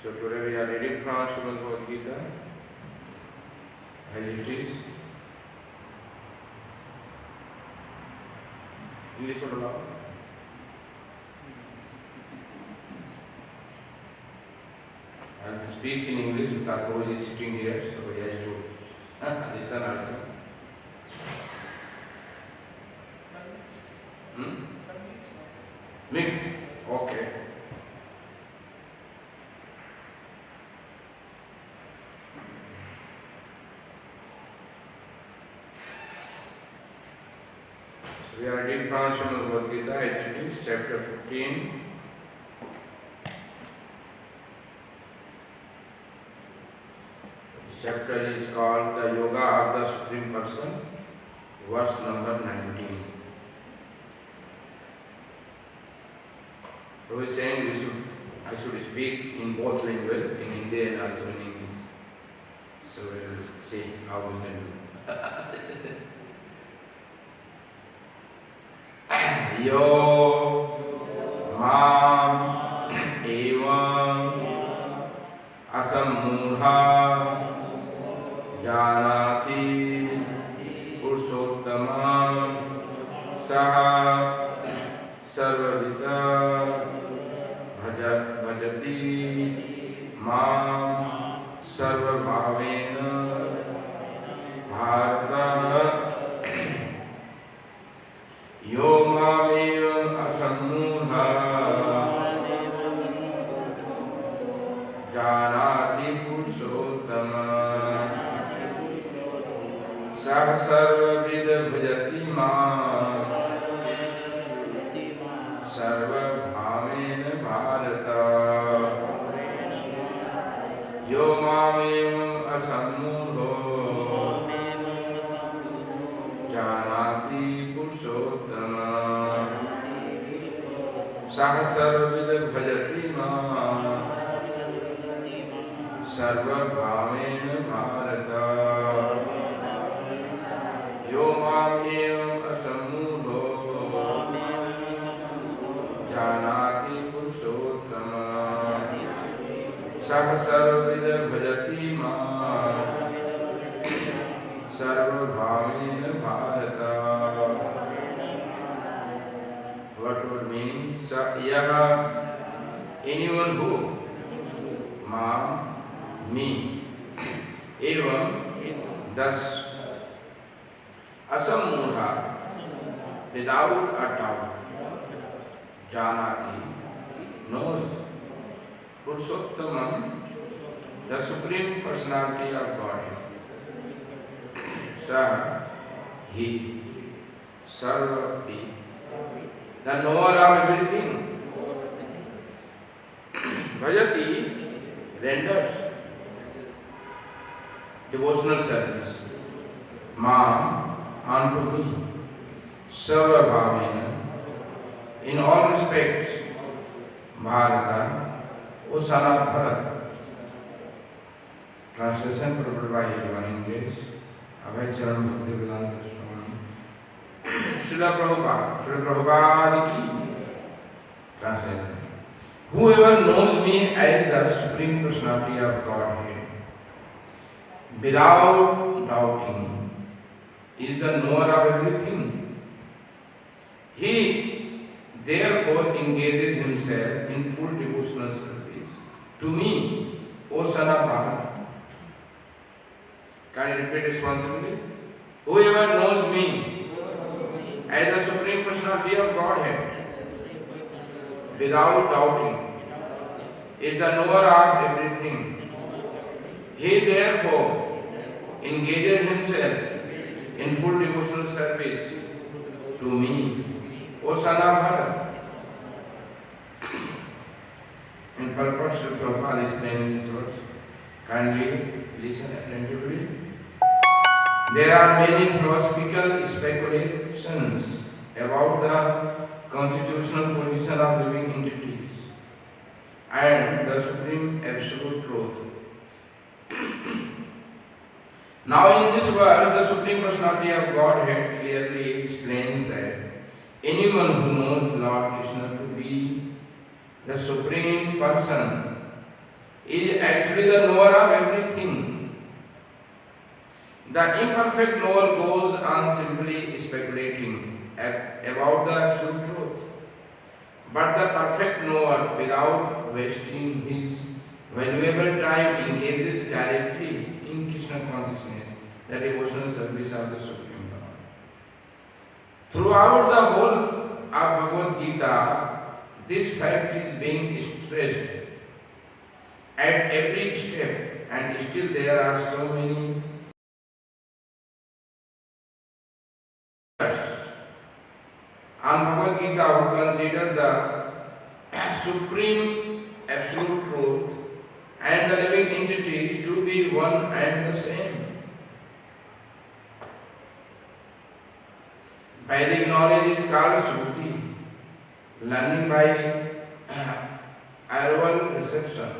So today we are reading from Srimad Bhagavad Gita as it is. English में बोलो. I will speak in English because Prabhuji is sitting here, so he has to listen also. Mix. Okay. So we are reading from Srimad Bhagavad Gita as it is, chapter 15. This chapter is called the Yoga of the Supreme Person, verse number 19. So he is saying I should speak in both languages, in Hindi and also in English. So we will see how we can do. Yo mam evam asammudha janati purushottamam saha sarvavita bhajati mam sarvabhavena bharata yo mameva asammudha janati purushottama sah sarvavida bhajati mam sarvabhavena bharata yo mameva asammudha janati purushottama sah sarvavida bhajati mam sarvabhavena bharata yo mameva asammudha janati purushottama sah sarvavida bhajati mam sarvabhavena bharata. What would mean? Yaha, anyone who, mam, me, evam, thus, asammudha, without a doubt, janati, knows, Purushottamam, the Supreme Personality of Godhead. Sah, he, sarvapi, the knower of everything. Bhajati renders devotional service. Mam, unto me, sarvabhavena, in all respects, Bharata, O son of Bharat. Translation provided by His English. Abhay Charan Bhaktivedanta Swami Srila Prabhupada ki translation. Whoever knows me as the Supreme Personality of Godhead without doubting is the knower of everything. He therefore engages himself in full devotional service to me, O son of Bharat. Can you repeat responsibly? Whoever knows me as the Supreme Personality of Godhead without doubting is the knower of everything. He therefore engages himself in full devotional service to me, O son of Bharat. In purport, Sri Prabhupada is explaining this verse. Kindly listen attentively. There are many philosophical speculations about the constitutional position of living entities and the supreme absolute truth. Now in this verse, the Supreme Personality of Godhead clearly explains that anyone who knows Lord Krishna to be the Supreme Person is actually the knower of everything. The imperfect knower goes on simply speculating about the absolute truth. But the perfect knower, without wasting his valuable time, engages directly in Krishna consciousness, the devotional service of the Supreme Lord. Throughout the whole of Bhagavad Gita, this fact is being stressed at every step, and still there are so many on Bhagavad Gita who consider the supreme absolute truth and the living entities to be one and the same. Vedic knowledge is called Shruti, learning by oral reception.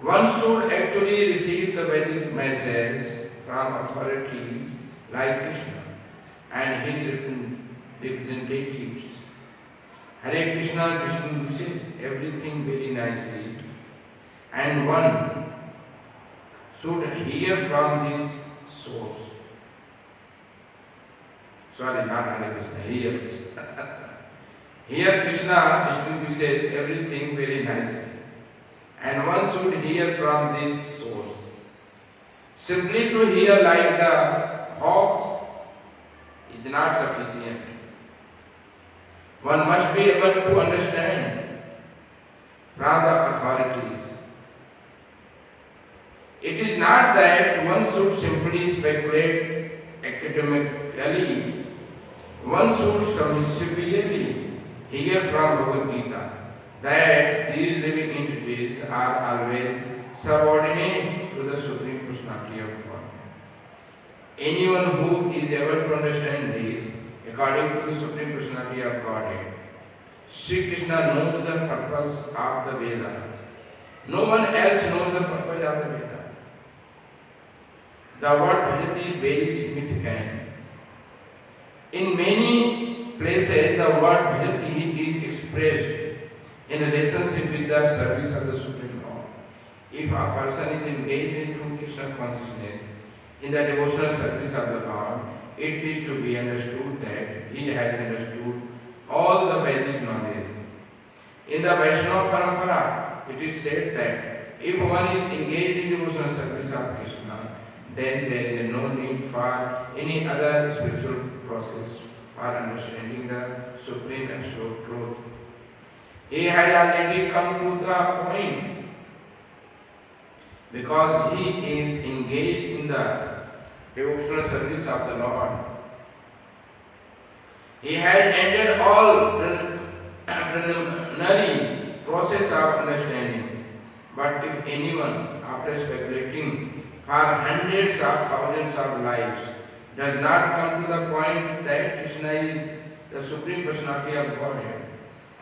One should actually receive the Vedic message from authorities like Krishna and his representatives. Hare Krishna, Krishna says everything very nicely, and one should hear from this source. Sorry, not Hare Krishna, hear Krishna. Here Krishna, Vishnu says everything very nicely, and one should hear from this source. Simply to hear like the hawks is not sufficient. One must be able to understand from the authorities. It is not that one should simply speculate academically. One should submissively hear from Bhagavad Gita that these living entities are always subordinate to the Supreme Personality of God. Anyone who is able to understand this, according to the Supreme Personality of Godhead, Sri Krishna knows the purpose of the Vedas. No one else knows the purpose of the Vedas. The word bhajati is very significant. In many places, the word bhajati is expressed in relationship with the service of the Supreme Lord. If a person is engaged in full Krishna consciousness, in the devotional service of the Lord, it is to be understood that he has understood all the Vedic knowledge. In the Vaishnava Parampara, it is said that if one is engaged in devotional service of Krishna, then there is no need for any other spiritual process for understanding the Supreme Absolute Truth. He has already come to the point because he is engaged in the devotional service of the Lord. He has ended all preliminary process of understanding. But if anyone, after speculating for hundreds of thousands of lives, does not come to the point that Krishna is the Supreme Personality of Godhead,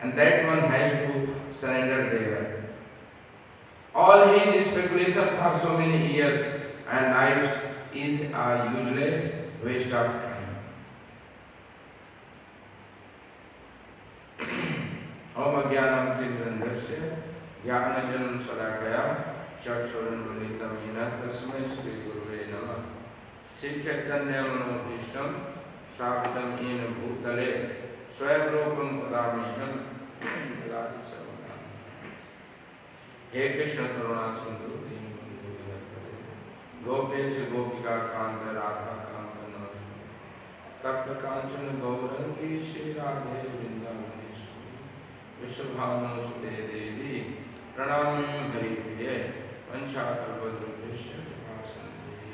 and that one has to surrender there. All his speculation for so many years and lives is a useless waste of time. Om Ajnanam Tirandasya Jnananjana Salakaya Chakshurunmilitam Yena Tasmai Shri Guruve Namah. Shri Chaitanya Manobhishtam Shravitam Yena Bhutale Swayamrupam Kadamiham Vidadi Sarvadam. He Krishna Karuna Sindhu Gopesh Gopika Kanta Radha Kanta Namaste Tapta Kancana Gaurangi Shri Radhe Vrindavane Vishwabhanu Sute Devi Pranam Hari Priye Vanchakalpadrubhishya Vasanti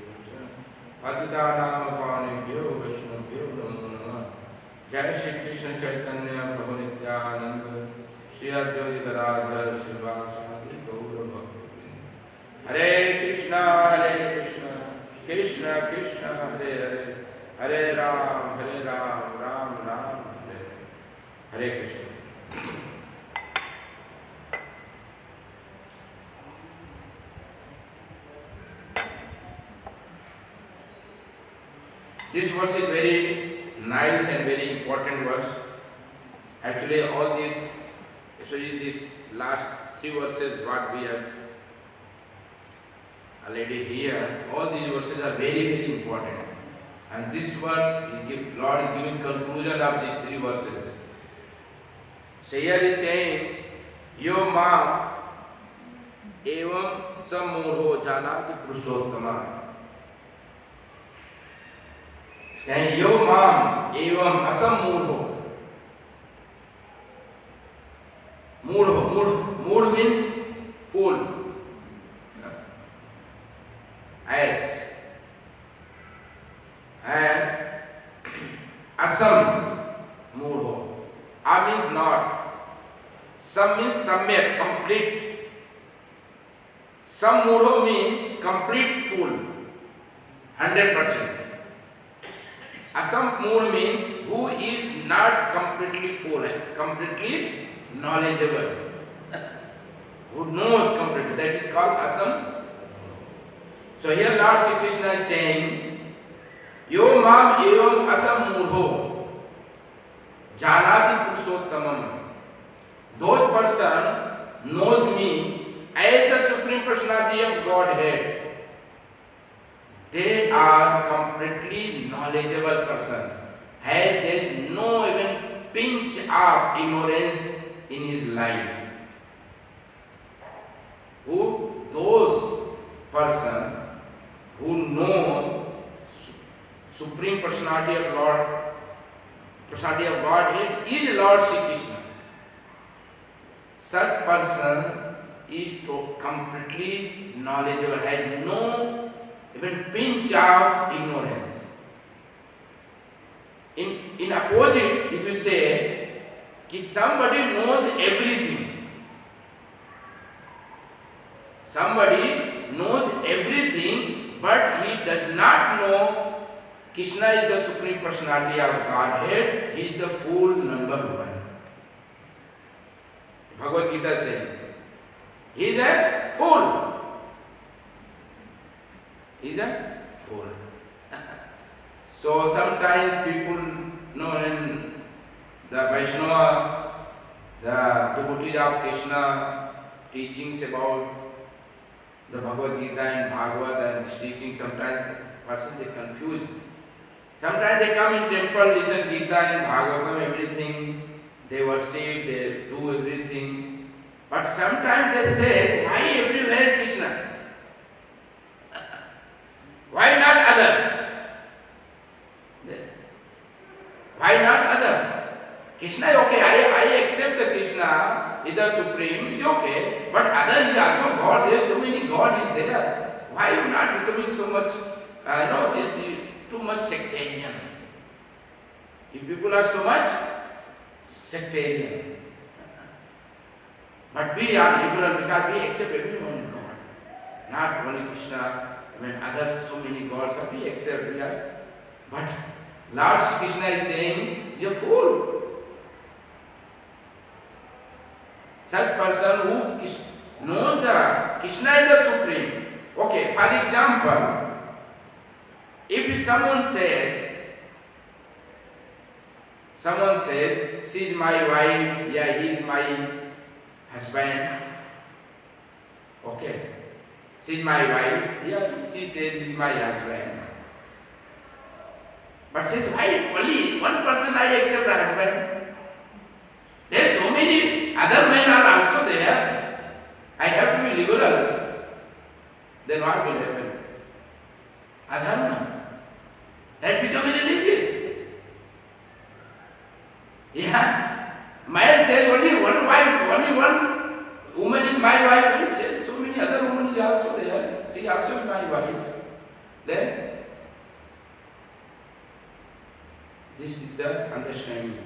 Adidanam Panibhyo Vishnubhyo Namo Namah. Jai Shri Krishna Chaitanya Prabhu Nityananda Shri Advaita Gadadhar Srivasadi Gaura Bhakti. Hare Krishna, Krishna Krishna, Hare Hare, Hare Ram, Ram Ram, Hare Krishna. This verse is very nice and very important verse. Actually, all these, especially these last three verses what we have already here. All these verses are very, very important. And this verse, Lord is giving conclusion of these three verses. So here he is saying, Yo mam evam sammoho janati puruषोत्तमा. And yo mam evam asammoho. Mood means fool. As. And asam murho. A means not. Sam means samyak, complete. Sammurho means complete fool, 100%. Asammurho means who is not completely fool, completely knowledgeable, who knows completely. That is called asam. So here Lord Shri Krishna is saying, Yo mam evam asammurho janati puruषोत्तमम. Those person knows me as the Supreme Personality of Godhead. They are completely knowledgeable person. As there is no even pinch of ignorance in his life. Who? Those person who know Supreme Personality of Godhead is Lord Shri Krishna. Such person is completely knowledgeable, has no even pinch of ignorance. In opposite, if you say that somebody knows everything, somebody knows everything, but he does not know Krishna is the Supreme Personality of Godhead, he is the fool number one. Bhagavad Gita says, he is a fool. He is a fool. So sometimes people know in the Vaishnava, the devotees of Krishna, teachings about the Bhagavad Gita and Bhagavad and teaching, sometimes person they confuse. Sometimes they come in temple, listen Gita and Bhagavatam, everything. They worship, they do everything. But sometimes they say, why everywhere Krishna? Why not other? Why not other? Krishna is okay, I accept the Krishna is the Supreme, it's okay. But other is also God, there is so many God is there. Why you not becoming so much, this is too much sectarian. If people are so much sectarian. But we are liberal because we accept everyone God. Not only Krishna, when others, so many gods are, we accept. We are. But Lord Shri Krishna is saying, he is a fool. Such person who knows that Krishna is the Supreme. Okay, for example, if someone says, she is my wife, yeah, he is my husband. Okay. She is my wife, yeah, she says he is my husband. But says, why only one person I accept the husband? There are so many other men are also there. I have to be liberal. Then what will happen? Adharma. That becomes religious. Yeah. Man says only one wife, only one woman is my wife. So many other women is also there. She also is my wife. Then this is the understanding.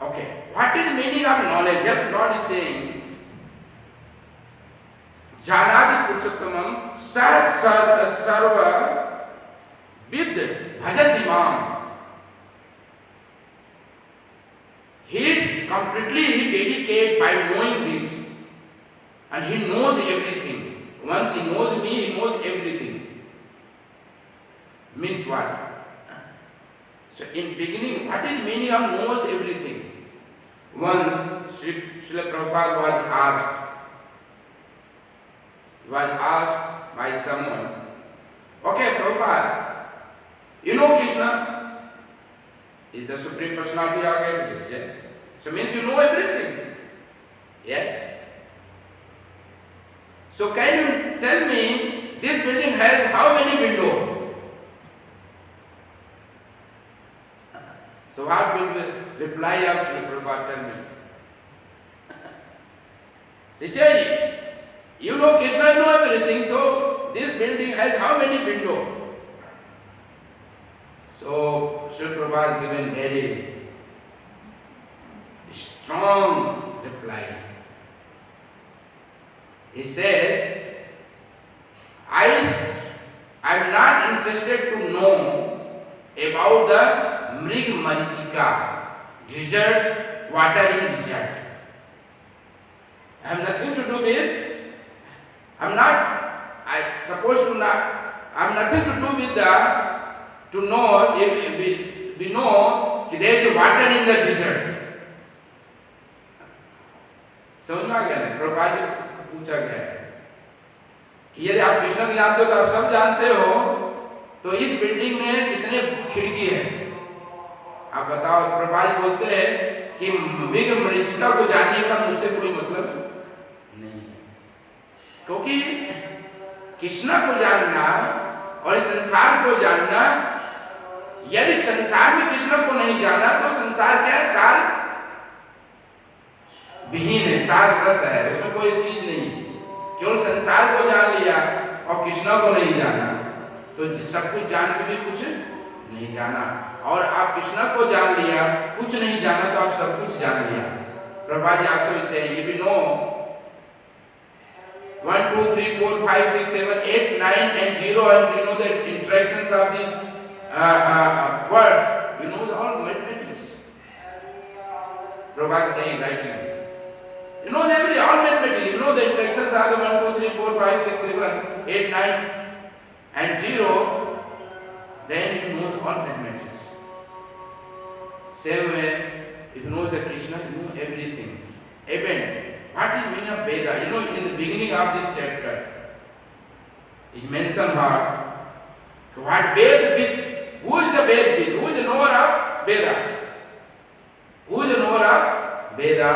Okay. What is the meaning of knowledge? Yes, God is saying, Janati Purushottamam sarva vid bhajati mam. He completely dedicated by knowing this. And he knows everything. Once he knows me, he knows everything. Means what? So in beginning, what is meaning of knows everything? once Srila Prabhupada was asked by someone, okay Prabhupada, you know Krishna is the Supreme Personality of Godhead? Yes. So means you know everything. Yes. So can you tell me, this building has how many windows? So what will the reply of Srila Prabhupada tell me? He said, you know Krishna, you know everything, so this building has how many windows? So Srila Prabhupada given very strong reply. He says, I am not interested to know about the Mrig Marichika, desert, water in desert. I have nothing to do with, I have nothing to do with to know, if we know that there is water in the desert. समझ में आ गया ना? प्रभुपाद जी पूछा गया है कि यदि आप कृष्ण को जानते हो तो आप सब जानते हो, तो इस बिल्डिंग में कितने खिड़की है आप बताओ। प्रभुपाद जी बोलते हैं कि मृग मरीचिका को जानने का मुझसे कोई मतलब नहीं, क्योंकि कृष्ण को जानना और संसार को जानना, यदि संसार में कृष्ण को नहीं जाना तो संसार क्या है? सार विहीन है, सार रस है, उसमें कोई चीज नहीं। केवल संसार को जान लिया और कृष्ण को नहीं जाना तो सब कुछ जान के भी कुछ नहीं जाना, और आप कृष्ण को जान लिया, कुछ नहीं जाना तो आप सब कुछ जान लिया। प्रभुपाद जी आपसे से if you know 1 2 3 4 5 6 7 8 9 and 0 and you know the interactions of these words, you know all mathematics. Prabhupada saying writing, you know all mathematics, you know the interactions are the 1 2 3 4 5 6 7 8 9 and 0, then you know all mathematics. Same way, if you know the Krishna, you know everything. Even what is meaning of Veda? You know, in the beginning of this chapter, is mentioned what Ved, who is the Ved? Who is the knower of Veda? Who is the knower of Veda?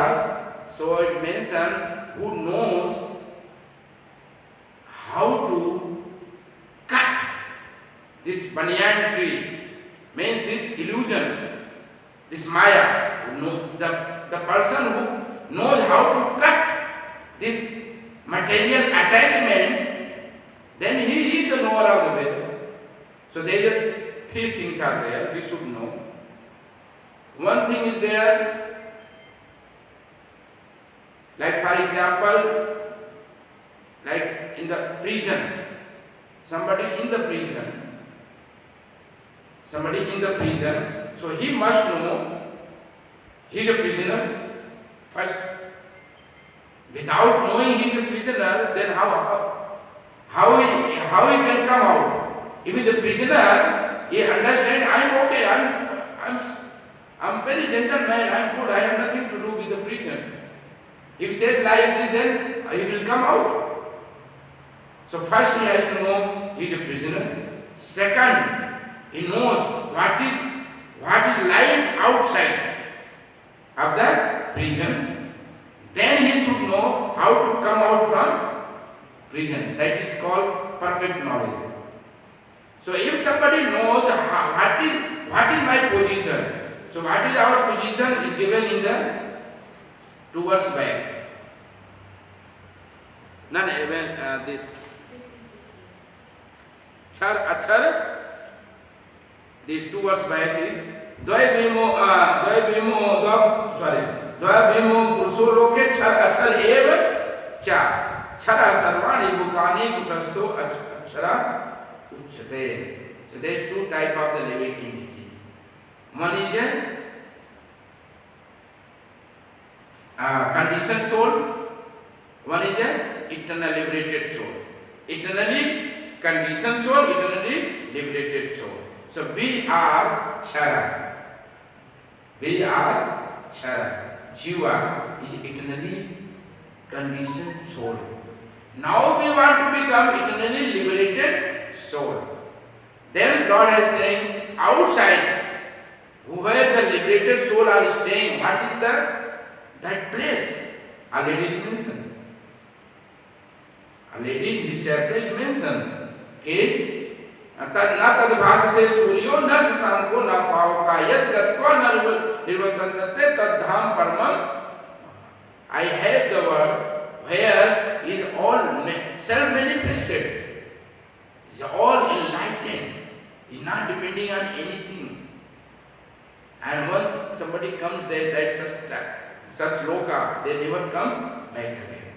So it mentions who knows how to cut this banyan tree, means this illusion, this Maya. The person who knows how to cut this material attachment, then he is the knower of the Veda. So there are three things are there we should know. One thing is there, like for example, like in the prison, somebody in the prison, so he must know he is a prisoner first. Without knowing he is a prisoner, then how he can come out? If he is a prisoner, he understands, I am okay, I am very gentle man, I am good, I have nothing to do with the prison. If he says like this, then he will come out. So first he has to know he is a prisoner. Second, he knows what is life outside of the prison. Then he should know how to come out from prison. That is called perfect knowledge. So if somebody knows what is my position, so what is our position is given in the 2 verse back. None even this char achar. These 2 verse back is Dvaya bhimo puruso loke char achar eva cha chara sarvani bhutani kuprasto achara uchate. So there is 2 types of the living entity. One is a conditioned soul, one is a eternal liberated soul. Eternally conditioned soul, eternally liberated soul. So we are Chara. We are Chara. Jiva is eternally conditioned soul. Now we want to become eternally liberated soul. Then God is saying, outside, where the liberated soul are staying, what is that place? Already mentioned. Already in this chapter is mentioned. Okay? न तद्भासते सूर्यो न शशांको न पावका यद गत्वा न निवर्तन्ते तद्धाम परमम्. I have the word where is all self-manifested, is all enlightened, is not depending on anything. And once somebody comes there, such loka, they never come back again.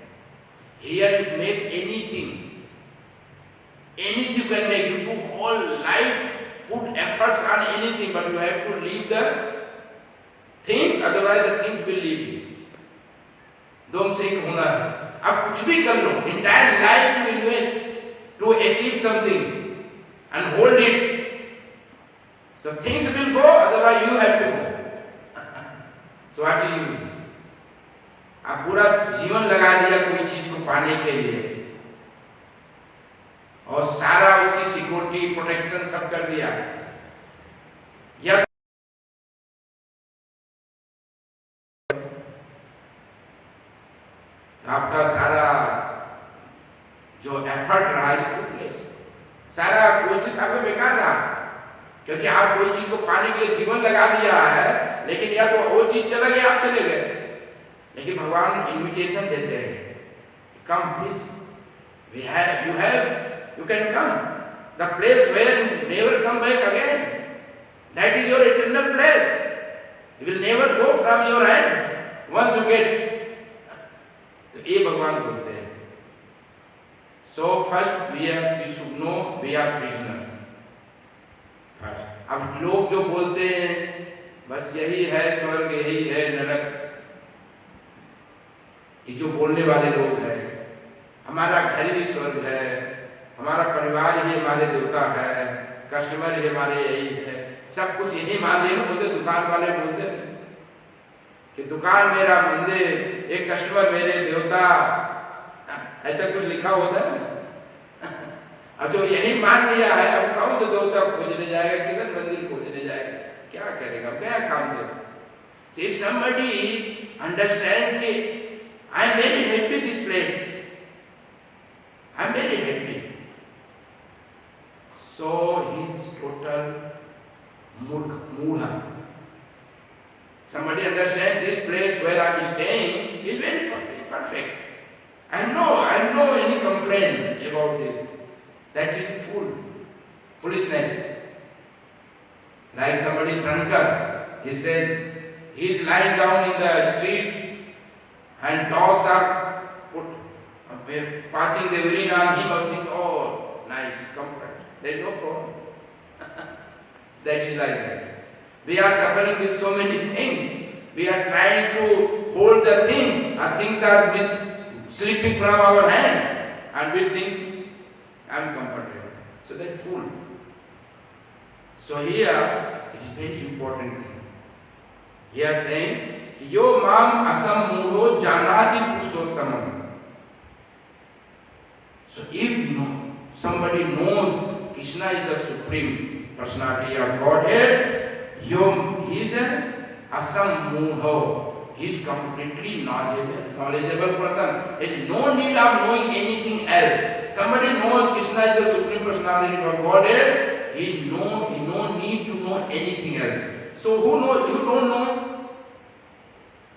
Here you make anything you can make. You put whole life, put efforts on anything, but you have to leave the things, otherwise the things will leave you. दो से एक होना है. आप कुछ भी कर लो, entire life you invest to achieve something and hold it. So things will go, otherwise you have to go. So what do you use? आप पूरा जीवन लगा दिया कोई चीज को पाने के लिए और सारा उसकी सिक्योरिटी प्रोटेक्शन सब कर दिया, या आपका सारा जो एफर्ट रहा है फुटलेस, सारा कोशिश आपका बेकार रहा, क्योंकि आप कोई चीज को पाने के लिए जीवन लगा दिया है, लेकिन या तो वो चीज चला गया, आप चले गए. लेकिन भगवान इन्विटेशन देते हैं, come please, you can come. The place where you never come back again, that is your eternal place. It will never go from your hand once you get. तो ये भगवान बोलते हैं. So first we should know we are prisoner. First. अब लोग जो बोलते हैं बस यही है स्वर्ग, यही है नरक, ये जो बोलने वाले लोग हैं, हमारा घर ही स्वर्ग है, हमारा परिवार ही हमारे देवता है, कस्टमर ही हमारे यही है, सब कुछ यही मान लिए. बोलते दुकान वाले बोलते कि दुकान मेरा मंदिर, एक कस्टमर मेरे देवता, ऐसा कुछ लिखा होता है. अब जो यही मान लिया है, अब कौन से देवता खोजने जाएगा, किधर मंदिर खोजने जाएगा, क्या करेगा, क्या काम से. So if somebody understands कि I am very happy this place, I am very happy, so he is total mudha. Somebody understands this place where I am staying is very perfect. I have no any complaint about this. That is foolishness. Like somebody drunkard, he says he is lying down in the street and dogs are passing the urine on him, and think, oh, nice, comfort. There is no problem. That is like that. We are suffering with so many things. We are trying to hold the things, and things are slipping from our hand, and we think, I am comfortable. So that is fool. So here, it is very important thing. Here saying, Yo mam asam mudho janati purushottamam. So if somebody knows Krishna is the supreme personality of Godhead, he is an asam mudho. He is completely knowledgeable person. There is no need of knowing anything else. Somebody knows Krishna is the supreme personality of Godhead, he no need to know anything else. So who knows? You don't know.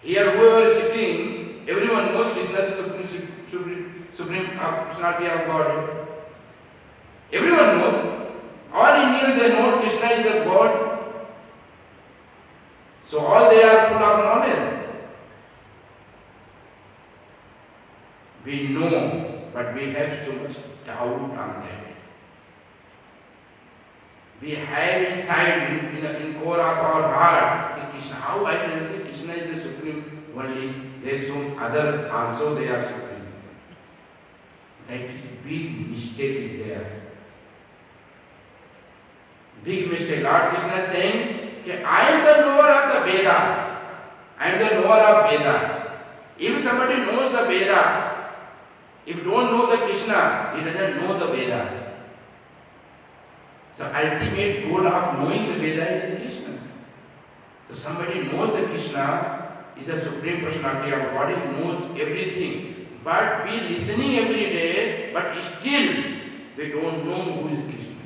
Here, whoever is sitting, everyone knows Krishna is the supreme personality of God. Everyone knows. All Indians, they know Krishna is the God. So all they are full of knowledge. We know, but we have so much doubt on that. We have inside, in core of our heart, Krishna, how I can say Krishna is the supreme only, there is some other also they are supreme. That big mistake is there. Big mistake. Lord Krishna is saying, I am the knower of the Veda. I am the knower of Veda. If somebody knows the Veda, if don't know the Krishna, he doesn't know the Veda. So ultimate goal of knowing the Veda is the Krishna. So somebody knows the Krishna is the Supreme Personality of God, he knows everything. But we listening every day, but still we don't know who is Krishna.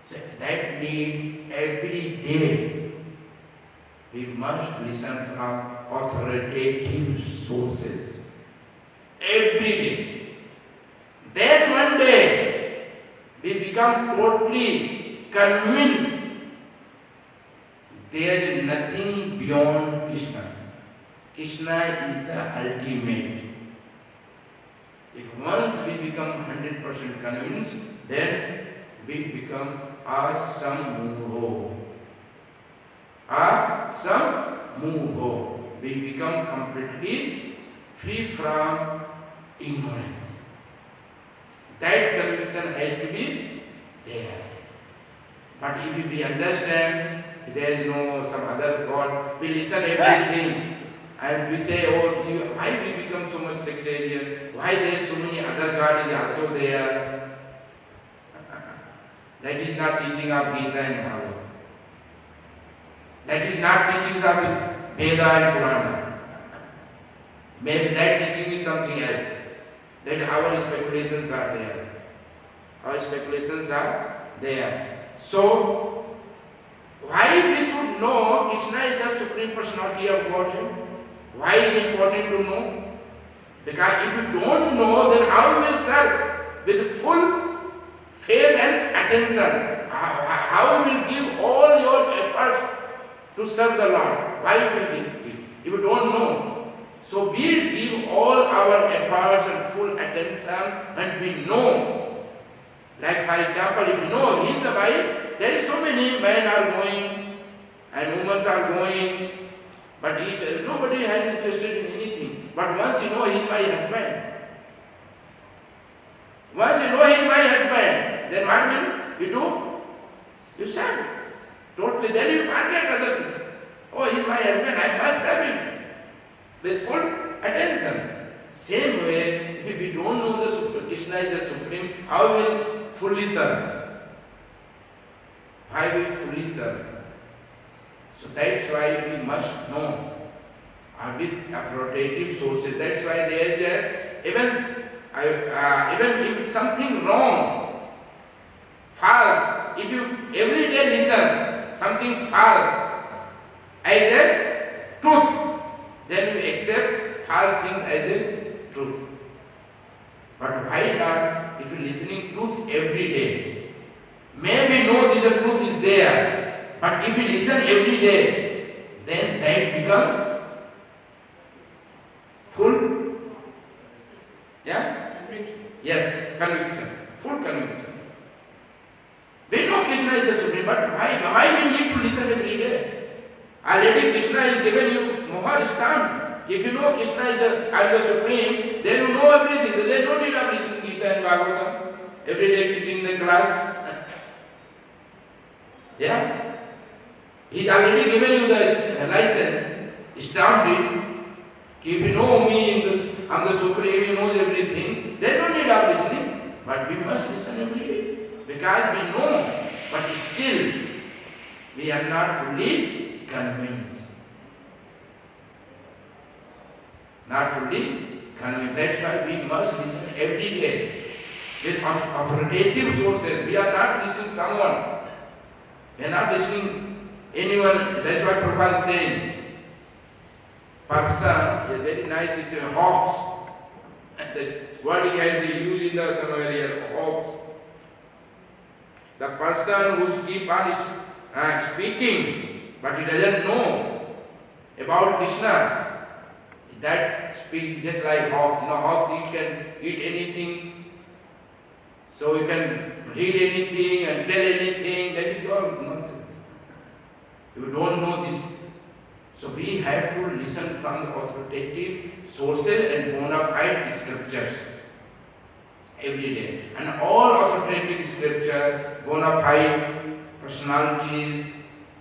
So that need every day we must listen from authoritative sources. Every day. Then one day we become totally convinced there is nothing beyond Krishna. Krishna is the ultimate. If once we become 100% convinced, then we become asammoho. Asammoho. We become completely free from ignorance. That conviction has to be there. But if we understand there is no some other God, we listen everything and we say, oh, why we become so much sectarian? Why there are so many other gods also there? That is not teaching of Gita and Bhagavad. That is not teaching of Veda and Purana. Maybe that teaching is something else. That our speculations are there. Our speculations are there. So, why we should know Krishna is the Supreme Personality of Godhead? Why is it important to know? Because if you don't know, then how you will serve with full faith and attention? How you will give all your efforts to serve the Lord? Why you will give if you don't know? So we give all our efforts and full attention and we know. Like for example, if you know he is the wife, there is so many men are going and women are going, but nobody has interested in anything. But once you know he is my husband, once you know he is my husband, then what will you do? You serve totally. Then you forget other things. Oh, he is my husband, I must serve him with full attention. Same way, if we don't know the Krishna is the Supreme, how will fully serve? How will fully serve? So that's why we must know with authoritative sources. That's why there is even if something wrong, false, if you every day listen something false as a truth, then you accept false thing as a truth. But why not if you listening truth every day? Maybe know this truth is there, but if you listen every day, then that become full, yes, conviction, full conviction. We know Krishna is the Supreme, but why we need to listen every day? Already Krishna is given you Mohar stand. If you know Krishna is the Supreme, then you know everything. There is no need of listening Gita and Bhagavatam. Every day sitting in the class. Yeah? He already given you the license, stamped it. If you know me, I am the Supreme, he knows everything, there is no need of listening. But we must listen every day. Because we know, but still we are not fully convinced. Not fully convinced. That's why we must listen every day with authoritative sources. We are not listening to someone. We are not listening anyone. That's what Prabhupada is saying. Person is very nice. It's a hawks. And the word he has used in the somewhere here, hawks. The person who keep on speaking, but he doesn't know about Krishna. That speaks just like hawks. You know, hawks can eat anything. So you can read anything and tell anything. That is all nonsense. You don't know this. So we have to listen from the authoritative sources and bona fide scriptures every day. And all authoritative scripture, bona fide personalities,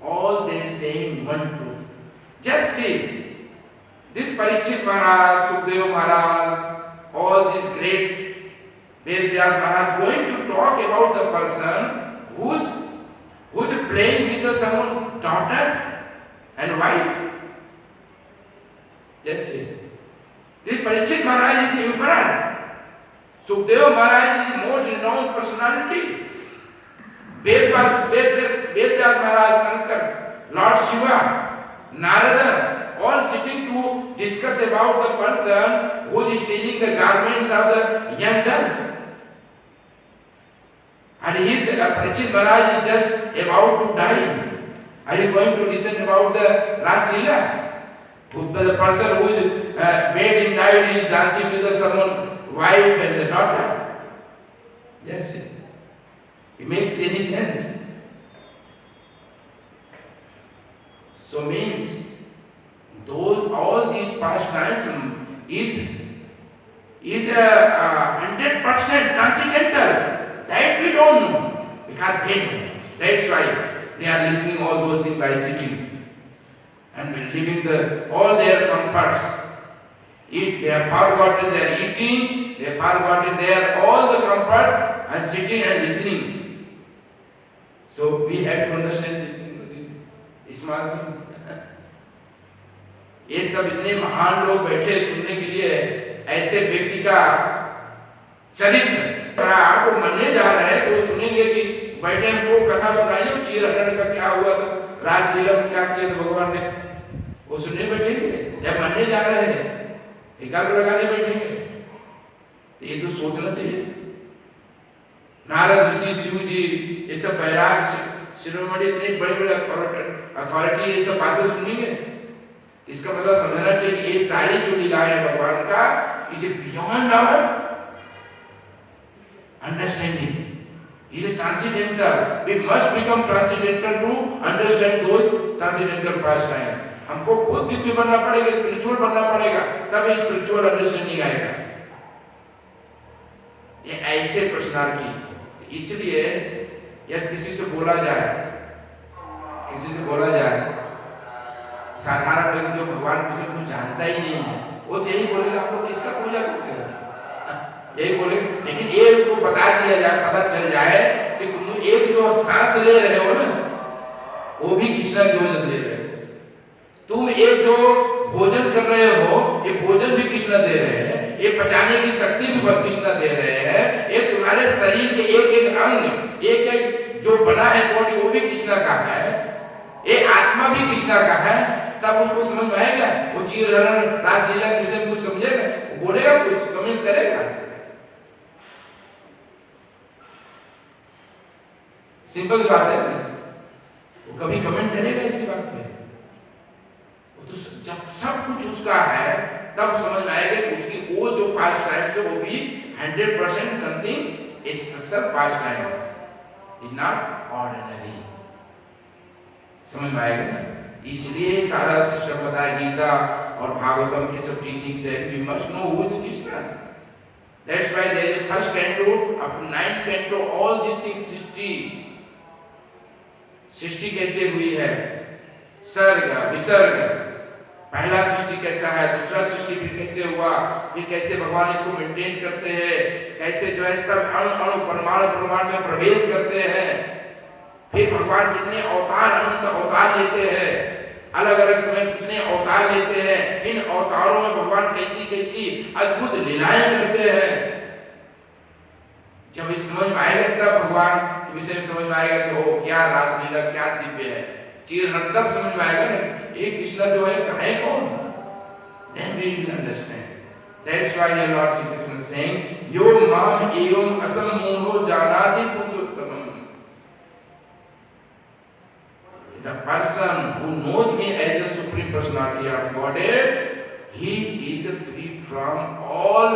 all they saying one truth. Just see, this Parikshit Maharaj, Sukadeva Maharaj, all these great Vedas Maharaj going to talk about the person who's playing with someone's daughter and wife. Just see. This Parikshit Maharaj is emperor. Sukadeva Maharaj is the most renowned personality. Vedas Maharaj, Shankar, Lord Shiva, Narada, all sitting to discuss about the person who is stealing the garments of the young girls. And his Parikshit Maharaj is just about to die. Are you going to listen about the Ras Leela? The person who is made in night is dancing with someone's wife and the daughter. Yes, it makes any sense. So means all these pastimes is 100% transcendental. That we don't know. We can't think. That's why they are listening all those things by sitting and leaving all their comforts. They have forgotten their eating, they have forgotten their all the comfort and sitting and listening. So we have to understand this thing, this small thing. ये सब इतने महान लोग बैठे सुनने के लिए ऐसे व्यक्ति का चरित्र आपको मानने जा रहे हैं तो सुनेंगे कि बैठे हमको कथा सुनाइए चीर हरण का क्या हुआ था, रासलीला में क्या किया था भगवान ने, वो सुनने बैठेंगे या मानने जा रहे हैं एकाग्र लगाने बैठेंगे? तो ये तो सोचना चाहिए। नारद ऋषि, शिव जी, ये सब बैराग शिरोमणि इतने बड़े बड़े अथॉरिटी ये सब बातें सुनेंगे। इसका मतलब समझना चाहिए ये सारी जो लीलाएं हैं भगवान का is beyond our understanding, is transcendental. We must become transcendental to understand those transcendental pastime. हमको खुद दिव्य बनना पड़ेगा, स्पिरिचुअल बनना पड़ेगा, तब स्पिरिचुअल अंडरस्टैंडिंग आएगा। ये ऐसे पर्सनालिटी, इसलिए यदि किसी से बोला जाए साधारण व्यक्ति जो भगवान किसी को जानता ही नहीं है वो तो यही बोलेगा आप लोग किसका पूजा करते हैं, यही बोले। लेकिन ये उसको बता दिया जाए, पता चल जाए कि तुम एक जो सांस ले रहे हो ना वो भी कृष्णा की वजह से ले रहे हो, तुम एक जो भोजन कर रहे हो ये भोजन भी कृष्णा दे रहे हैं, ये पचाने की शक्ति भी कृष्णा दे रहे हैं, ये तुम्हारे शरीर के एक एक अंग एक एक जो बना है बॉडी वो भी कृष्णा का है, ये आत्मा भी कृष्णा का है। तब उसको समझ में आएगा, वो चीर हरण रासलीला के विषय में कुछ समझेगा, वो बोलेगा, कुछ कमेंट करेगा। सिंपल बात है, वो कभी कमेंट करेगा इसी बात पे? वो तो जब सब कुछ उसका है तब समझ में आएगा कि उसकी वो जो पास्ट टाइम्स है वो भी 100% something special past times, is not ordinary. समझ में आएगा ना? इसलिए सारा सिस्टम बताया गीता और भागवतम के सब टीचिंग्स है। We must know who is Krishna. That's why there is first canto up to 9th canto all this things सृष्टि कैसे हुई है, सर्ग विसर्ग, पहला सृष्टि कैसा है, दूसरा सृष्टि फिर कैसे हुआ, फिर कैसे भगवान इसको मेंटेन करते हैं, कैसे जो है सब अणु परमाणु में प्रवेश करते हैं, फिर भगवान कितने अवतार अनंत अवतार लेते हैं, अलग अलग समय कितने अवतार लेते हैं, इन अवतारों में भगवान कैसी कैसी अद्भुत लीलाएं करते हैं। जब इस समझ में आएगा तब भगवान के विषय में समझ में आएगा कि ओ क्या रासलीला क्या दिव्य है, चीर हरण, तब समझ में आएगा ना ये कृष्णा जो है कौन। Then we will understand. That's why the Lord Shri Krishna is saying, Yo mam evam asammoho janati purushottamam. The person who knows me as the Supreme Personality of Godhead, he is free from all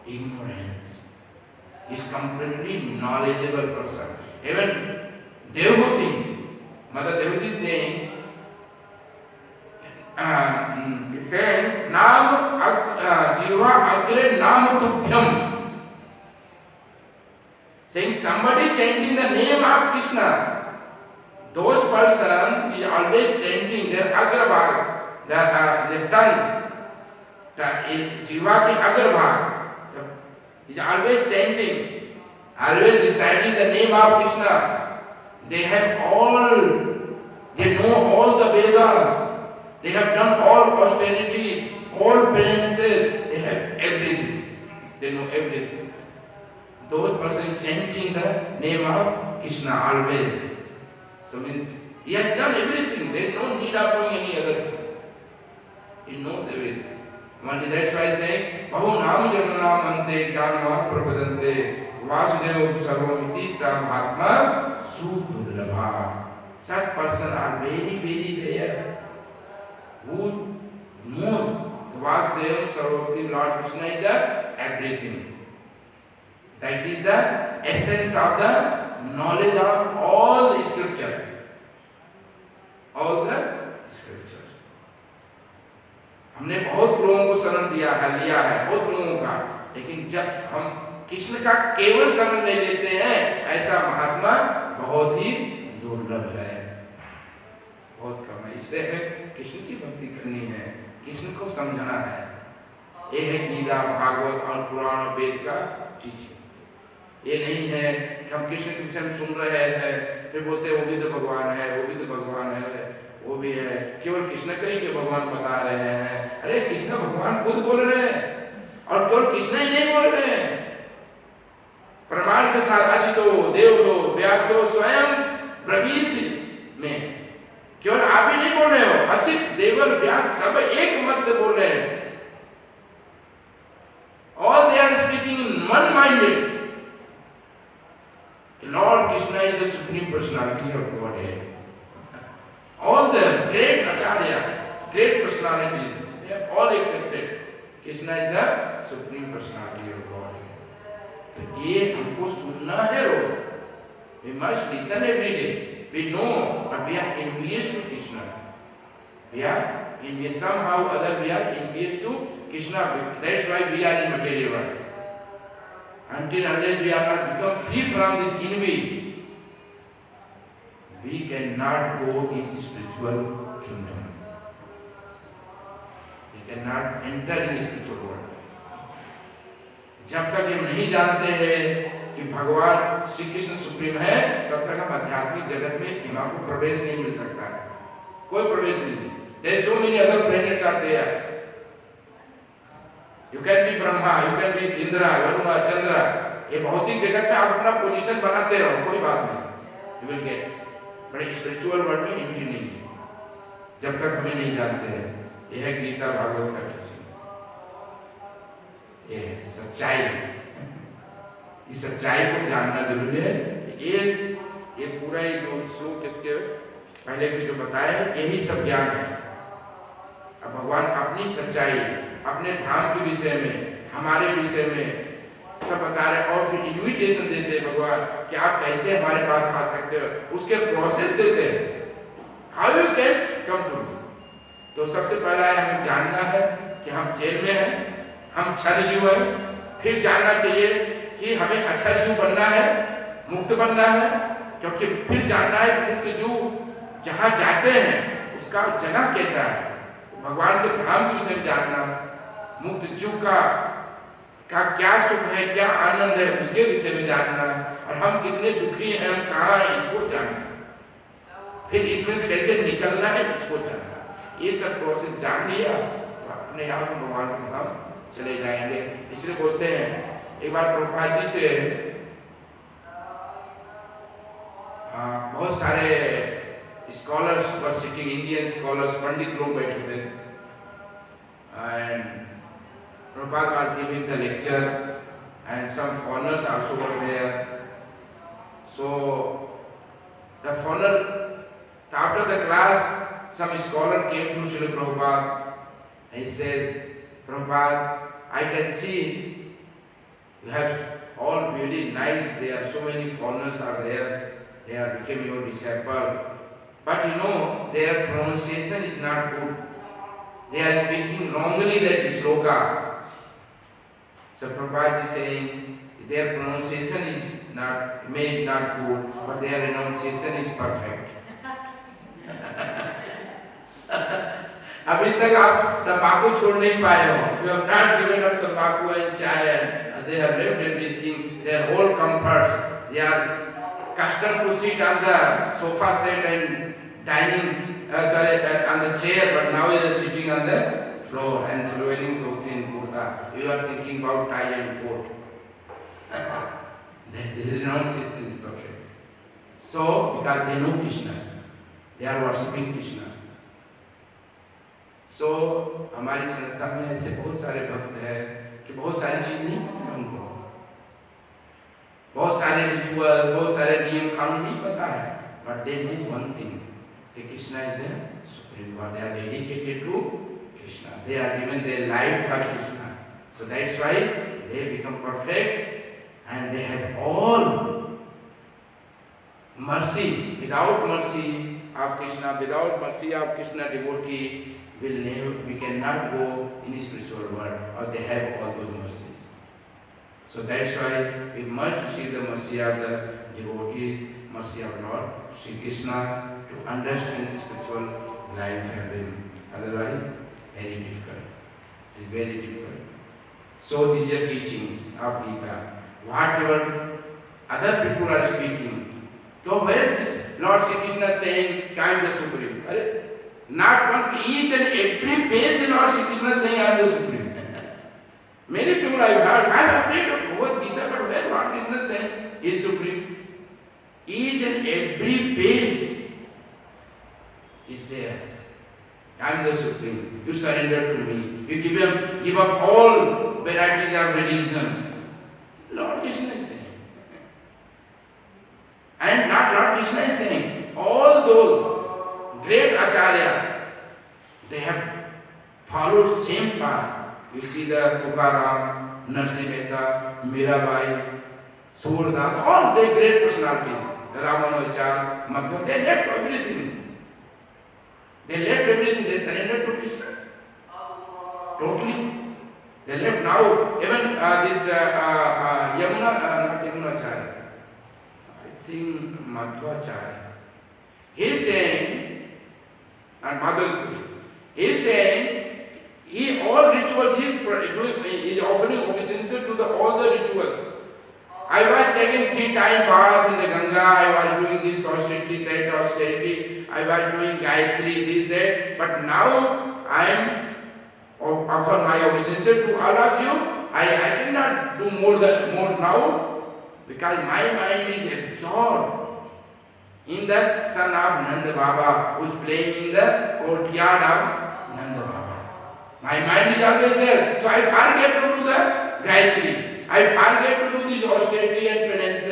ignorance. He is completely knowledgeable person. Even Devahuti, Mother Devahuti is saying, Naam Jiva Agre Naam Tubhyam. Saying somebody chanting the name of Krishna, those person is always chanting their agrabhag, the tongue, jiva ki agrabhag is always chanting, always reciting the name of Krishna. They know all the Vedas, they have done all austerities, all penances, they have everything, they know everything. Those persons chanting the name of Krishna always. So means he has done everything, there is no need of doing any other things. He knows everything. That's why I say, Bahu Nam Jananam Ante Jnanam Prabhadante Vasudeva Sarvamiti Mahatma Sudurlabha. Such persons are very, very rare. Who knows Vasudeva Sarvamiti Lord Krishna is the everything. That is the essence of the knowledge of all the scripture. All the scripture. हमने बहुत लोगों को शरण लिया है बहुत लोगों का, लेकिन जब हम कृष्ण का केवल शरण ले लेते हैं, ऐसा महात्मा बहुत ही दुर्लभ है, बहुत कम है। इसलिए हमें कृष्ण की भक्ति करनी है, कृष्ण को समझना है। ये है गीता, भागवत और पुराण और वेद का टीचिंग। ये नहीं है कि हम कृष्ण के विषय में सुन रहे हैं फिर बोलते हैं वो भी तो भगवान है, वो भी तो भगवान है, वो भी है, केवल कृष्ण को ही के भगवान बता रहे हैं। अरे कृष्ण भगवान खुद बोल रहे हैं, और केवल कृष्ण ही नहीं बोल रहे हैं, प्रमाण के साथ असितो देवलो व्यासो स्वयं ब्रवीसि में केवल आप ही नहीं बोल रहे हो, असित देवल व्यास सब एक मत से बोल रहे हैं। All they are speaking in one-minded. Lord Krishna is the supreme personality of Godhead. All the great acharya, great personalities, they have all accepted Krishna is the supreme personality of Godhead. तो ये हमको सुनना है रोज. We must listen every day. We know, but we are envious to Krishna. We are envious, somehow or other we are envious to Krishna. That's why we are in material world. Until unless we are not become free from this envy, we cannot go in the spiritual kingdom. We cannot enter in the spiritual world. जब तक हम नहीं जानते हैं कि भगवान Shri Krishna supreme है, तब तक हम आध्यात्मिक जगत में हमको प्रवेश नहीं मिल सकता है, कोई प्रवेश नहीं। There are so many other planets are there. You can be Brahma, you can be Indra, Varuna, Chandra. ये भौतिक जगत में आप अपना पोजीशन बनाते रहो, कोई बात नहीं, you will get. बड़े स्पिरिचुअल वर्ल्ड में एंट्री नहीं है, जब तक हमें नहीं जानते हैं। यह है गीता भागवत का टीचिंग, ये है सच्चाई। इस सच्चाई को जानना जरूरी है। ये पूरा ही जो श्लोक इसके पहले के जो बताए, यही सब ज्ञान है। अब भगवान अपनी सच्चाई, अपने धाम के विषय में, हमारे विषय में सब बता रहे, और फिर इन्विटेशन देते हैं भगवान कि आप कैसे हमारे पास आ सकते हो, उसके प्रोसेस देते हैं, how you can come to me. तो सबसे पहला है हमें जानना है कि हम जेल में हैं, हम छल जीव हैं। फिर जानना चाहिए कि हमें अच्छा जीव बनना है, मुक्त बनना है, क्योंकि फिर जानना है मुक्त जीव जहाँ जाते हैं उसका जगह कैसा है, भगवान के धाम के विषय में जानना, मुक्त जीव का क्या सुख है, क्या आनंद है, उसके विषय में जानना, और हम कितने दुखी हैं, हम कहाँ हैं, इसको जानना, फिर इसमें से कैसे निकलना है इसको जानना। ये सब प्रोसेस जान लिया तो अपने आप भगवान के धाम चले जाएंगे। इसलिए बोलते हैं, एक बार प्रभुपाद जी से बहुत सारे scholars were sitting, Indian scholars, pandit लोग बैठे थे, and Prabhupada was giving the lecture and some foreigners also were there. So the foreigner, after the class, some scholar came to Srila Prabhupada and he says, Prabhupada, I can see you have all very nice, there are so many foreigners are there, they are becoming your disciple. But you know, their pronunciation is not good. They are speaking wrongly that sloka. So Prabhupada is saying their pronunciation is not, may not good, but their renunciation is perfect. अभी तक आप तंबाकू छोड़ नहीं पाए हो. You have not given up tobacco and chai, and they have left everything, their whole comforts. They are accustomed to sit on the sofa set and dining, on the chair, but now they are sitting on the floor and wearing dhoti and kurta. You are thinking about tie and coat. They renounce his perfect. So, because they know Krishna, they are worshipping Krishna. So, हमारी संस्था में ऐसे बहुत सारे भक्त हैं कि बहुत सारी चीज नहीं पता है उनको, बहुत सारे रिचुअल्स, बहुत सारे नियम कानून नहीं पता है, but they know one thing, कि Krishna is their supreme God. They are dedicated to Krishna. They are given their life for Krishna. So that's why they become perfect, and they have all mercy. Without mercy of Krishna, without mercy of Krishna devotee, we cannot go in the spiritual world, or they have all those mercies. So that's why we must see the mercy of the devotees, mercy of Lord Shri Krishna, to understand the spiritual life and living. Otherwise, very difficult. It is very difficult. So these are teachings of Gita. Whatever other people are speaking, so where is Lord Shri Krishna saying, I am the Supreme? Not one, each and every page the Lord Shri Krishna saying, I am the Supreme. Many people I have heard, I am afraid of Bhagavad Gita, but where Lord Krishna saying He is Supreme? Each and every page is there. I am the Supreme. You surrender to me. You give up all varieties of religion. Lord Krishna is saying. And not Lord Krishna is saying. All those great Acharya, they have followed same path. You see the Tukaram, Narsi Mehta, Mirabai, Surdas, all the great personalities. Ramanujacharya, Madhva, they left everything. They left everything. They surrendered to Krishna. Totally. They left now. Even this Yamuna, not Yamunacharya, I think Madhvacharya. He is saying, and Madhavpuri, he is saying, all rituals he is offering obeisance to all the rituals. I was taking 3 times bath in the Ganga, I was doing this austerity, that austerity, I was doing Gayatri, this, that, but now I am offer my obeisance to all of you. I cannot do more now, because my mind is absorbed in the son of Nanda Baba, who is playing in the courtyard of Nanda Baba. My mind is always there, so I forget to do the Gayatri. I forget to do this austerity and penance.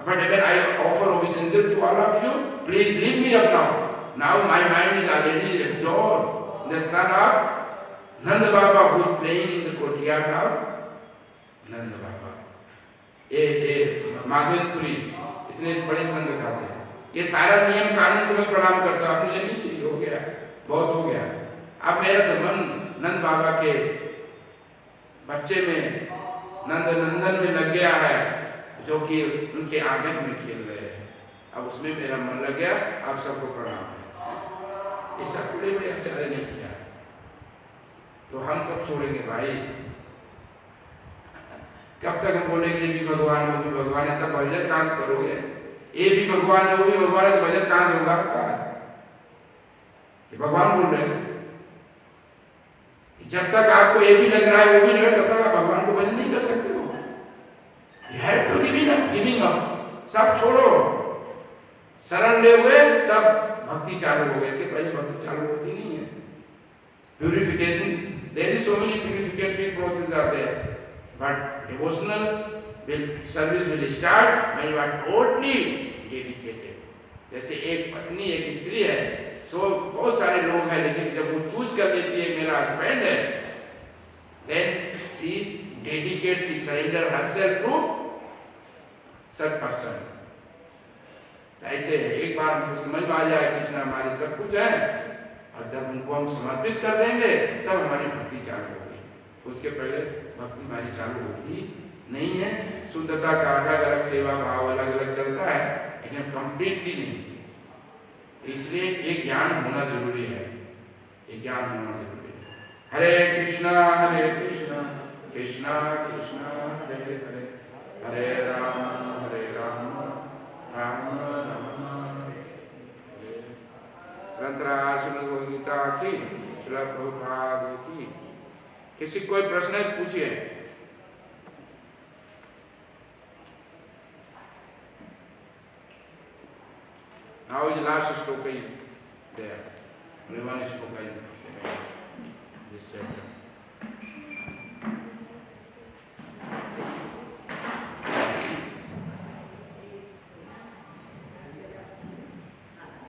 But when I offer obeisance to all of you, please leave me up now. Now my mind is already absorbed in the son of Nanda Baba, who is playing in the courtyard of Nanda Baba. Madhavpuri इतने बड़े संघ खाते हैं, ये सारा नियम कानून को मैं प्रणाम करता हूँ, मुझे नहीं चाहिए, हो गया, बहुत हो गया। अब मेरा तो मन नंद बाबा के बच्चे में, नंद नंदन में लग गया है, जो कि उनके आंगन में खेल रहे हैं। अब उसमें मेरा मन लग गया। आप सबको प्रणाम है। ये सब पूरे में आचार्य ने किया, तो हम कब छोड़ेंगे भाई? कब तक हम बोलेंगे ये भी भगवान, वो भी भगवान है, तब भजन कहाँ से करोगे? ये भी भगवान है, वो भी भगवान है, तो भजन कहाँ से होगा आपका? ये भगवान बोल रहे हैं। जब तक आपको ये भी लग रहा है, वो भी लग रहा है, तब तक आप भगवान को भजन नहीं कर सकते हो। You have to giving up, सब छोड़ो, शरण ले हुए तब भक्ति चालू हो गई, इसके पहले भक्ति चालू होती नहीं है। Purification, there is so many purificatory processes are there. But devotional service will start when you are totally dedicated. जैसे एक पत्नी एक स्त्री है, सो बहुत सारे लोग हैं, लेकिन जब वो चूज कर लेती है मेरा हस्बैंड है, then she dedicates, she surrender herself to such person. ऐसे एक बार हमको समझ में आ जाए कृष्ण हमारे सब कुछ है, और जब उनको हम समर्पित कर देंगे तब हमारी भक्ति चालू होगी। उसके पहले भक्ति हमारी चालू होती नहीं है। शुद्धता का अलग अलग सेवा भाव अलग अलग चलता है, लेकिन कंप्लीटली नहीं। इसलिए ये ज्ञान होना जरूरी है, ये ज्ञान होना जरूरी है। हरे कृष्णा कृष्णा कृष्णा हरे हरे, हरे राम राम राम हरे हरे। ग्रंथराज श्रीमद् भगवद गीता की, श्रील प्रभुपाद की। किसी कोई प्रश्न है पूछिए। Now is the last sloka.